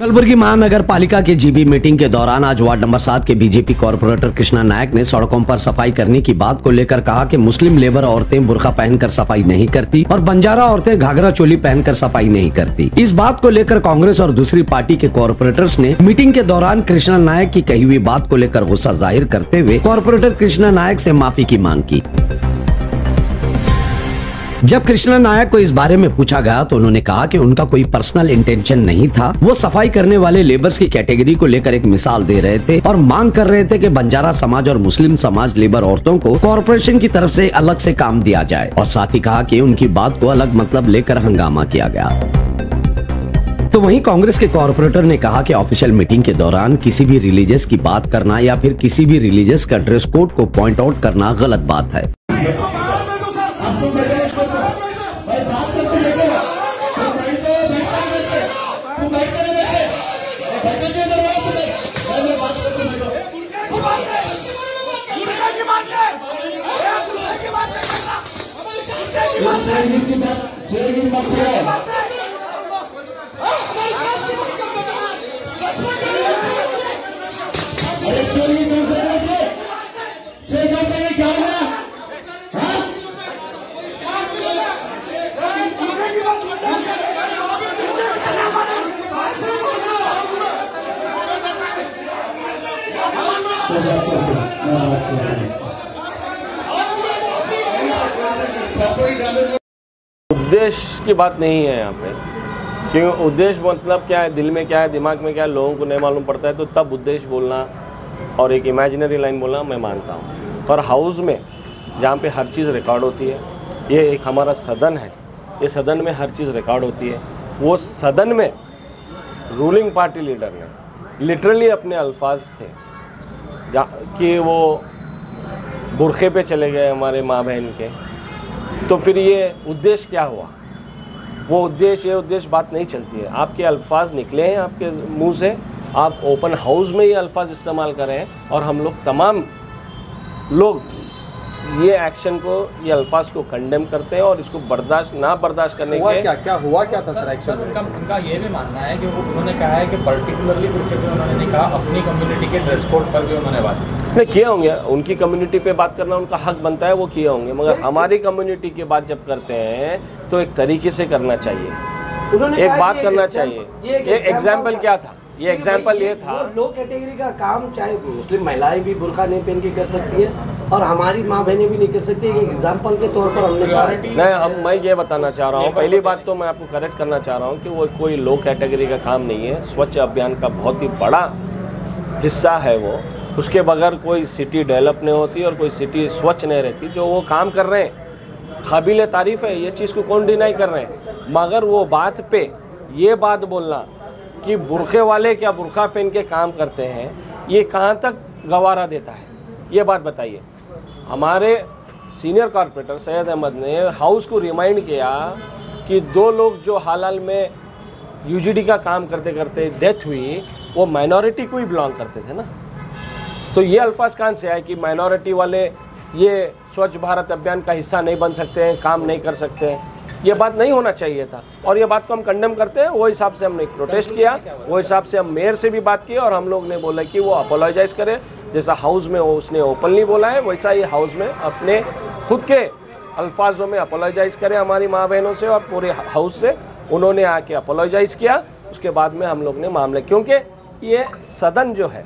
कलबुर्गी महानगर पालिका की जीबी मीटिंग के दौरान आज वार्ड नंबर 7 के बीजेपी कॉर्पोरेटर कृष्णा नायक ने सड़कों पर सफाई करने की बात को लेकर कहा कि मुस्लिम लेबर औरतें बुर्का पहनकर सफाई नहीं करती और बंजारा औरतें घाघरा चोली पहनकर सफाई नहीं करती। इस बात को लेकर कांग्रेस और दूसरी पार्टी के कॉर्पोरेटर्स ने मीटिंग के दौरान कृष्णा नायक की कही हुई बात को लेकर गुस्सा जाहिर करते हुए कॉर्पोरेटर कृष्णा नायक से माफी की मांग की। जब कृष्णा नायक को इस बारे में पूछा गया तो उन्होंने कहा कि उनका कोई पर्सनल इंटेंशन नहीं था। वो सफाई करने वाले लेबर्स की कैटेगरी को लेकर एक मिसाल दे रहे थे और मांग कर रहे थे कि बंजारा समाज और मुस्लिम समाज लेबर औरतों को कॉर्पोरेशन की तरफ से अलग से काम दिया जाए और साथ ही कहा कि उनकी बात को अलग मतलब लेकर हंगामा किया गया। तो वहीं कांग्रेस के कॉर्पोरेटर ने कहा कि ऑफिशियल मीटिंग के दौरान किसी भी रिलीजियस की बात करना या फिर किसी भी रिलीजियस का ड्रेस कोड को पॉइंट आउट करना गलत बात है। उद्देश्य की बात नहीं है यहाँ पे, क्योंकि उद्देश्य मतलब क्या है, दिल में क्या है, दिमाग में क्या है, लोगों को नहीं मालूम पड़ता है। तो तब उद्देश्य बोलना और एक इमेजिनरी लाइन बोलना मैं मानता हूँ। और हाउस में जहाँ पे हर चीज़ रिकॉर्ड होती है, ये एक हमारा सदन है, ये सदन में हर चीज़ रिकॉर्ड होती है। वो सदन में रूलिंग पार्टी लीडर ने लिटरली अपने अल्फाज थे कि वो बुरखे पे चले गए हमारे माँ बहन के। तो फिर ये उद्देश्य क्या हुआ? वो उद्देश्य, ये उद्देश्य बात नहीं चलती है। आपके अल्फाज निकले हैं आपके मुंह से, आप ओपन हाउस में ये अल्फाज इस्तेमाल कर रहे हैं और हम लोग तमाम लोग ये एक्शन को, ये अल्फाज को कंडेम करते हैं और इसको बर्दाश्त करने के। क्या हुआ था सर एक्शन में? उनका ये भी मानना है कि वो उन्होंने कहा है कि पर्टिकुलरली उन्होंने नहीं कहा, अपनी कम्युनिटी के ड्रेस कोड पर भी उन्होंने बात नहीं किए होंगे। उनकी कम्युनिटी पे बात करना उनका हक बनता है, वो किए होंगे। मगर हमारी कम्युनिटी की बात जब करते हैं तो एक तरीके से करना चाहिए, एक बात करना चाहिए। ये एग्जाम्पल क्या था? ये एग्जाम्पल ये था, लो कैटेगरी का काम चाहे मुस्लिम महिलाएं भी बुर्का नहीं पहन के कर सकती है और हमारी माँ बहनें भी नहीं कर सकती। एग्जाम्पल के तौर पर हमने कहा नहीं, मैं ये बताना चाह रहा हूँ, पहली बात तो मैं आपको करेक्ट करना चाह रहा हूँ कि वो कोई लो कैटेगरी का काम नहीं है। स्वच्छ अभियान का बहुत ही बड़ा हिस्सा है वो। उसके बगैर कोई सिटी डेवलप नहीं होती और कोई सिटी स्वच्छ नहीं रहती। जो वो काम कर रहे हैं काबिल तारीफ़ है, ये चीज़ को कौन डिनाई कर रहे हैं। मगर वो बात पे ये बात बोलना कि बुरखे वाले क्या बुरखा पहन के काम करते हैं, ये कहाँ तक गवारा देता है, ये बात बताइए। हमारे सीनियर कॉर्पोरेटर सैयद अहमद ने हाउस को रिमाइंड किया कि 2 लोग जो हाल में यूजीडी का काम करते करते डेथ हुई, वो माइनॉरिटी को ही बिलोंग करते थे ना। तो ये अल्फाज कहाँ से आए कि माइनॉरिटी वाले ये स्वच्छ भारत अभियान का हिस्सा नहीं बन सकते हैं, काम नहीं कर सकते हैं? ये बात नहीं होना चाहिए था और ये बात को हम कंडेम करते हैं। वो हिसाब से हमने प्रोटेस्ट किया, वो हिसाब से हम मेयर से भी बात की और हम लोग ने बोला कि वो अपोलोजाइज़ करे। जैसा हाउस में उसने ओपनली बोला है, वैसा ही हाउस में अपने खुद के अल्फाजों में अपोलोजाइज़ करे हमारी माँ बहनों से और पूरे हाउस से। उन्होंने आके अपोलोजाइज़ किया, उसके बाद में हम लोग ने मामले, क्योंकि ये सदन जो है,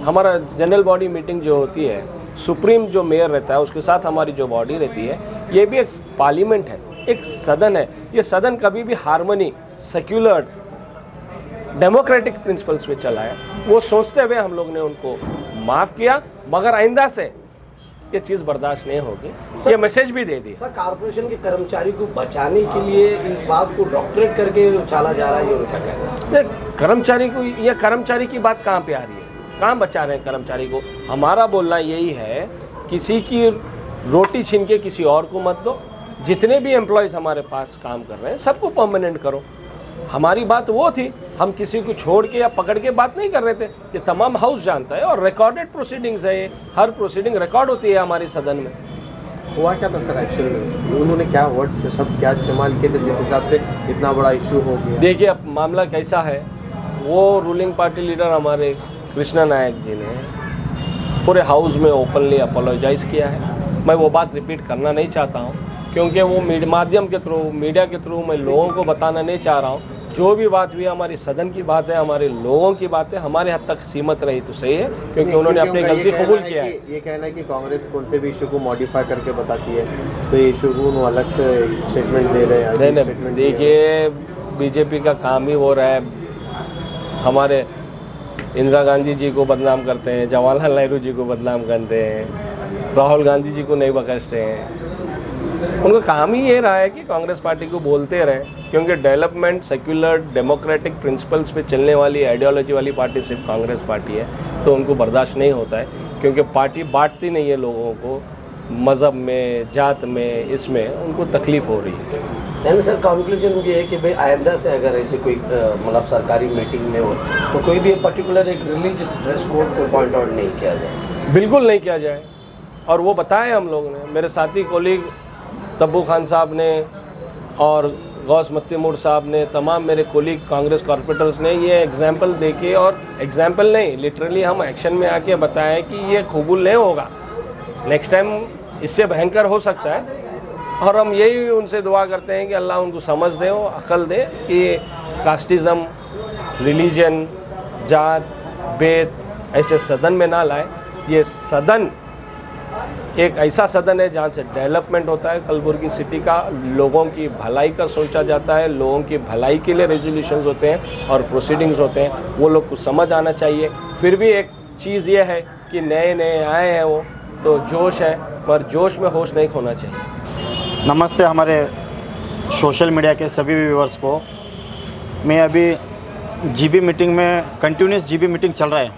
हमारा जनरल बॉडी मीटिंग जो होती है, सुप्रीम जो मेयर रहता है उसके साथ हमारी जो बॉडी रहती है, ये भी एक पार्लियामेंट है, एक सदन है। ये सदन कभी भी हार्मनी, सेक्युलर, डेमोक्रेटिक प्रिंसिपल्स पे चला है। वो सोचते हुए हम लोग ने उनको माफ़ किया, मगर आइंदा से ये चीज़ बर्दाश्त नहीं होगी, ये मैसेज भी दे दी। सर, कॉर्पोरेशन के कर्मचारी को बचाने के लिए इस बात को डॉक्टरेट करके उछाला जा रहा है, ये उनका कहना है। कर्मचारी को, ये कर्मचारी की बात कहाँ पे आ रही है? कहाँ बचा रहे हैं कर्मचारी को? हमारा बोलना यही है, किसी की रोटी छीन के किसी और को मत दो। जितने भी एम्प्लॉयज़ हमारे पास काम कर रहे हैं सबको परमानेंट करो। हमारी बात वो थी, हम किसी को छोड़ के या पकड़ के बात नहीं कर रहे थे। ये तमाम हाउस जानता है और रिकॉर्डेड प्रोसीडिंग्स है, ये हर प्रोसीडिंग रिकॉर्ड होती है हमारी सदन में। हुआ क्या था सर एक्चुअल में? उन्होंने क्या वर्ड्स, शब्द क्या इस्तेमाल किए थे जिस हिसाब से इतना बड़ा इशू हो गया? देखिए अब मामला कैसा है, वो रूलिंग पार्टी लीडर हमारे कृष्णा नायक जी ने पूरे हाउस में ओपनली अपोलोजाइज़ किया है। मैं वो बात रिपीट करना नहीं चाहता हूँ, क्योंकि वो माध्यम के थ्रू, मीडिया के थ्रू मैं लोगों को बताना नहीं चाह रहा हूँ। जो भी बात हुई हमारी सदन की बात है, हमारे लोगों की बात है, हमारे हद तक सीमित रही तो सही है, क्योंकि उन्होंने अपनी गलती कबूल किया है। ये कहना है कि कांग्रेस कौन से भी इशू को मॉडिफाई करके बताती है, तो ये इशू को अलग से स्टेटमेंट दे रहे हैं। नहीं, देखिए बीजेपी का काम ही वो रहा है, हमारे इंदिरा गांधी जी को बदनाम करते हैं, जवाहरलाल नेहरू जी को बदनाम करते हैं, राहुल गांधी जी को नहीं बख्शते हैं। उनका काम ही ये रहा है कि कांग्रेस पार्टी को बोलते रहे, क्योंकि डेवलपमेंट, सेक्युलर, डेमोक्रेटिक प्रिंसिपल्स पे चलने वाली, आइडियोलॉजी वाली पार्टी सिर्फ कांग्रेस पार्टी है। तो उनको बर्दाश्त नहीं होता है, क्योंकि पार्टी बांटती नहीं है लोगों को मज़हब में, जात में, इसमें उनको तकलीफ़ हो रही है। यानी सर कंक्लूजन ये है कि भाई आइंदा से अगर ऐसी कोई मतलब सरकारी मीटिंग में हो तो कोई भी पर्टिकुलर एक रिलीजियस ड्रेस कोड को पॉइंट आउट नहीं किया जाए। बिल्कुल नहीं किया जाए, और वो बताया हम लोगों ने, मेरे साथी कोलीग तब्बू खान साहब ने और गौस मत्तीमूर साहब ने, तमाम मेरे कोलीग कांग्रेस कॉर्पोरेटर्स ने ये एग्जाम्पल देके, और एग्जाम्पल नहीं, लिटरली हम एक्शन में आके बताएं कि ये कबूल नहीं होगा, नेक्स्ट टाइम इससे भयंकर हो सकता है। और हम यही उनसे दुआ करते हैं कि अल्लाह उनको समझ दे, अक्ल दे कि कास्टिज़म, रिलीजन, जात, भेद ऐसे सदन में ना लाए। ये सदन एक ऐसा सदन है जहाँ से डेवलपमेंट होता है, कलबुर्गी सिटी का लोगों की भलाई का सोचा जाता है, लोगों की भलाई के लिए रेजोल्यूशंस होते हैं और प्रोसीडिंग्स होते हैं, वो लोग को समझ आना चाहिए। फिर भी एक चीज़ ये है कि नए नए आए हैं वो, तो जोश है, पर जोश में होश नहीं खोना चाहिए। नमस्ते हमारे सोशल मीडिया के सभी व्यूअर्स को। मैं अभी जीबी मीटिंग में, कंटिन्यूस जीबी मीटिंग चल रहा है,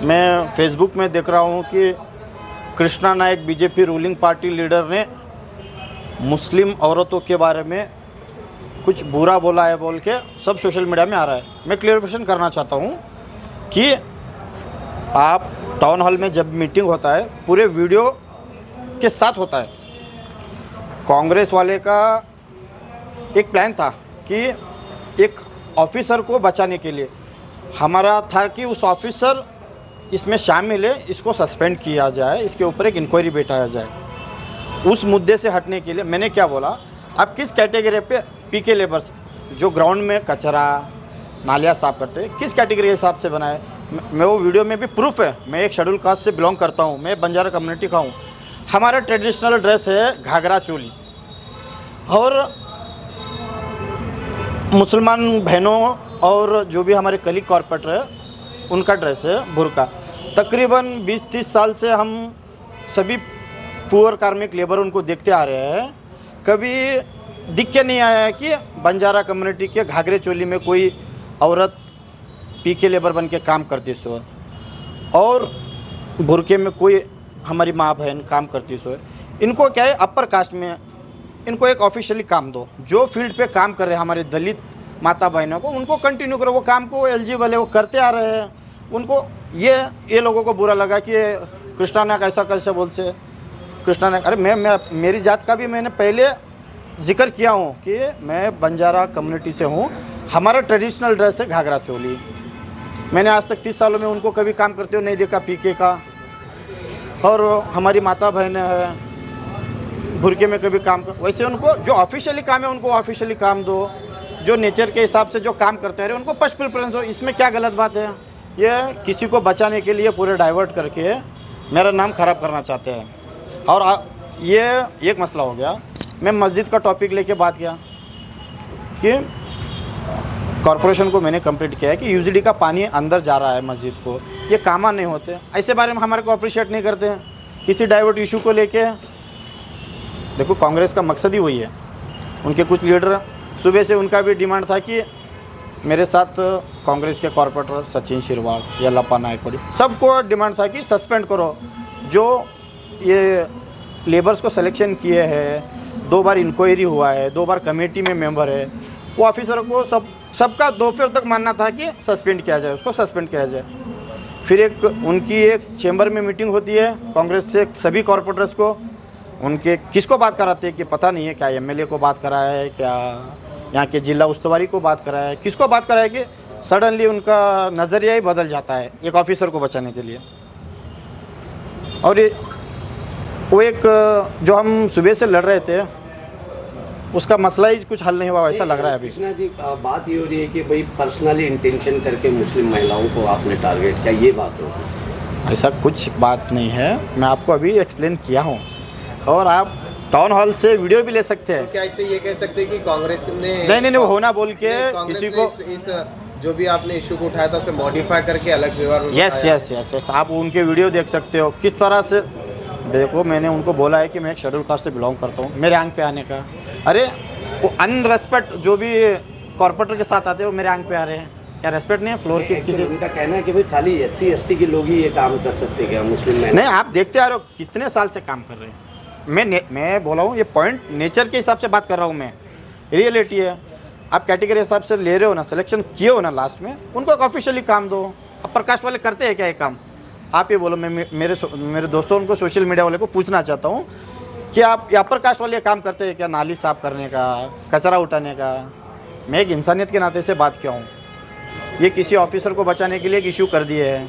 मैं फेसबुक में देख रहा हूँ कि कृष्णा नायक बीजेपी रूलिंग पार्टी लीडर ने मुस्लिम औरतों के बारे में कुछ बुरा बोला है बोल के सब सोशल मीडिया में आ रहा है। मैं क्लियरिफिकेशन करना चाहता हूँ कि आप टाउन हॉल में जब मीटिंग होता है पूरे वीडियो के साथ होता है। कांग्रेस वाले का एक प्लान था कि एक ऑफिसर को बचाने के लिए, हमारा था कि उस ऑफिसर इसमें शामिल है, इसको सस्पेंड किया जाए, इसके ऊपर एक इंक्वायरी बैठाया जाए। उस मुद्दे से हटने के लिए मैंने क्या बोला, आप किस कैटेगरी पे पीके लेबर्स जो ग्राउंड में कचरा नालियाँ साफ करते हैं, किस कैटेगरी के हिसाब से बनाए। मैं वो वीडियो में भी प्रूफ है, मैं एक शेड्यूल कास्ट से बिलोंग करता हूँ, मैं बंजारा कम्युनिटी का हूँ। हमारा ट्रेडिशनल ड्रेस है घाघरा चोली, और मुसलमान बहनों और जो भी हमारे कलीग कॉर्पोरेटर है उनका ड्रेस है बुर्का। तकरीबन 20-30 साल से हम सभी पुअर कार्मिक लेबर उनको देखते आ रहे हैं, कभी दिख के नहीं आया है कि बंजारा कम्युनिटी के घाघरे चोली में कोई औरत पीके लेबर बन के काम करती सो, और बुरके में कोई हमारी माँ बहन काम करती सो। इनको क्या है, अपर कास्ट में इनको एक ऑफिशियली काम दो, जो फील्ड पे काम कर रहे हैं हमारे दलित माता बहनों को, उनको कंटिन्यू करो, वो काम को एलिजिबल है, वो करते आ रहे हैं। उनको ये लोगों को बुरा लगा कि कृष्णा नायक ऐसा कैसे बोल से कृष्णा नायक। अरे मैं मेरी जात का भी मैंने पहले जिक्र किया हूँ कि मैं बंजारा कम्युनिटी से हूँ, हमारा ट्रेडिशनल ड्रेस है घाघरा चोली। मैंने आज तक 30 सालों में उनको कभी काम करते हुए नहीं देखा पीके का, और हमारी माता बहन है बुरके में कभी काम कर। वैसे उनको जो ऑफिशियली काम है उनको ऑफिशियली काम दो, जो नेचर के हिसाब से जो काम करते रहे उनको फर्स्ट प्रेफरेंस दो। इसमें क्या गलत बात है? ये किसी को बचाने के लिए पूरे डाइवर्ट करके मेरा नाम ख़राब करना चाहते हैं। और ये एक मसला हो गया। मैं मस्जिद का टॉपिक लेके बात किया कि कॉरपोरेशन को मैंने कंप्लीट किया है कि यूजीडी का पानी अंदर जा रहा है मस्जिद को, ये कामा नहीं होते, ऐसे बारे में हमारे को अप्रिशिएट नहीं करते हैं किसी डाइवर्ट इशू को लेके। देखो कांग्रेस का मकसद ही वही है। उनके कुछ लीडर सुबह से उनका भी डिमांड था कि मेरे साथ कांग्रेस के कॉर्पोरेटर सचिन शिरवाल, यल्लाप्पा नायकवाड़ी, सबको डिमांड था कि सस्पेंड करो। जो ये लेबर्स को सिलेक्शन किए हैं, 2 बार इंक्वायरी हुआ है, 2 बार कमेटी में मेंबर है, वो ऑफिसर को सबका दोपहर तक मानना था कि सस्पेंड किया जाए, उसको सस्पेंड किया जाए। फिर उनकी एक चैम्बर में मीटिंग होती है कांग्रेस से सभी कॉर्पोरेटर्स को, उनके किसको बात कराते हैं कि पता नहीं है, क्या एमएलए को बात कराया है, क्या यहाँ के जिला उस्तवारी को बात कराया है, किसको बात कराया कि सडनली उनका नज़रिया ही बदल जाता है एक ऑफिसर को बचाने के लिए। और ये वो एक जो हम सुबह से लड़ रहे थे उसका मसला ही कुछ हल नहीं हुआ ऐसा लग रहा है अभी। कृष्णा जी, बात ये हो रही है कि भाई पर्सनली इंटेंशन करके मुस्लिम महिलाओं को आपने टारगेट किया, ये बात हो? ऐसा कुछ बात नहीं है, मैं आपको अभी एक्सप्लेन किया हूँ और आप टाउन हॉल से वीडियो भी ले सकते हैं। तो क्या इसे ये कह सकते हैं कि कांग्रेस ने नहीं वो होना बोल के किसी को इस जो भी आपने इशू को उठाया था उसे मॉडिफाई करके अलग व्यवहार में यस आप उनके वीडियो देख सकते हो किस तरह से। देखो मैंने उनको बोला है कि मैं एक शेड्यूल कास्ट से बिलोंग करता हूँ, मेरे आंख पे आने का, अरे वो अनरेस्पेक्ट जो भी कॉर्पोरेटर के साथ आते हैं वो मेरे आंख पे आ रहे हैं, क्या रेस्पेक्ट नहीं है फ्लोर की किसी? उनका कहना है कि भाई खाली SC ST के लोग ही ये काम कर सकते क्या, मुस्लिम में नहीं? आप देखते आ रहे हो कितने साल से काम कर रहे हैं। मैं बोला हूँ ये पॉइंट नेचर के हिसाब से बात कर रहा हूँ मैं, रियलिटी है। आप कैटेगरी हिसाब से ले रहे हो ना, सिलेक्शन किए हो ना, लास्ट में उनको एक ऑफिशियली काम दो। अब प्रकाश वाले करते हैं क्या ये काम? आप ये बोलो। मैं मेरे दोस्तों उनको सोशल मीडिया वाले को पूछना चाहता हूँ कि आप ये अपर कास्ट वाले काम करते हैं क्या, नाली साफ करने का, कचरा उठाने का? मैं एक इंसानियत के नाते से बात किया हूँ, ये किसी ऑफिसर को बचाने के लिए एक इशू कर दिए है।